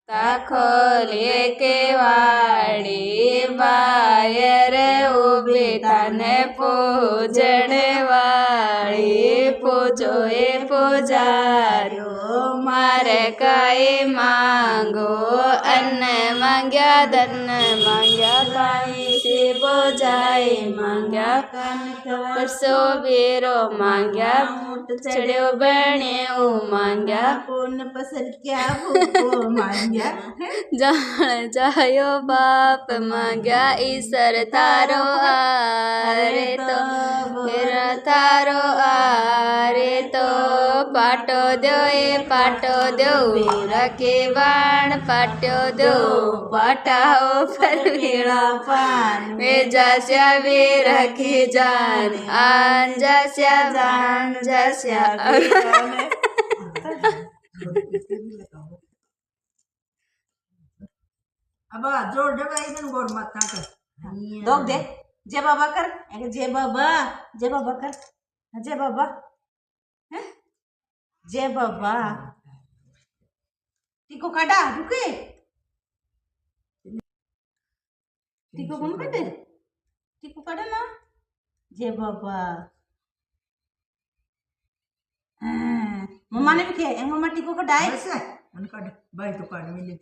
ખોલીએ કેવાડી બાયર ઊભી તને પૂજણ વાળી પૂજો એ પૂજાર્યો મારે કઈ માંગો અન્ન માંગ્યા ધન માંગ્યા કાંઈ શિવો જાય માંગ્યા પરસો બેરો માંગ્યા ચડ્યો બન્યો માંગ્યા પૂન પસંદ ક્યાં ભૂકો માંગ્યા જાણ જાયો બાપ માંગ્યા ઈશ્વર તારો આરે તો હેરા તારો આરે તો પાટો દો એ પાટો દો રાખે બાણ પાટ્યો દો પાટાઓ પર વેળા પાન વેજાસ્યા વે રાખી જાન આન જાસ્યા જાન જાસ્યા अब जोर दबाई में गोर मत ना कर दो दे जय बाबा कर जय बाबा कर जय बाबा हैं जय बाबा टीको काटा रुके टीको कौन काटे टीको काटे ना जय बाबा मम्मा ने भी किया मम्मा टीको कटाए मन काट भाई तो काट मिले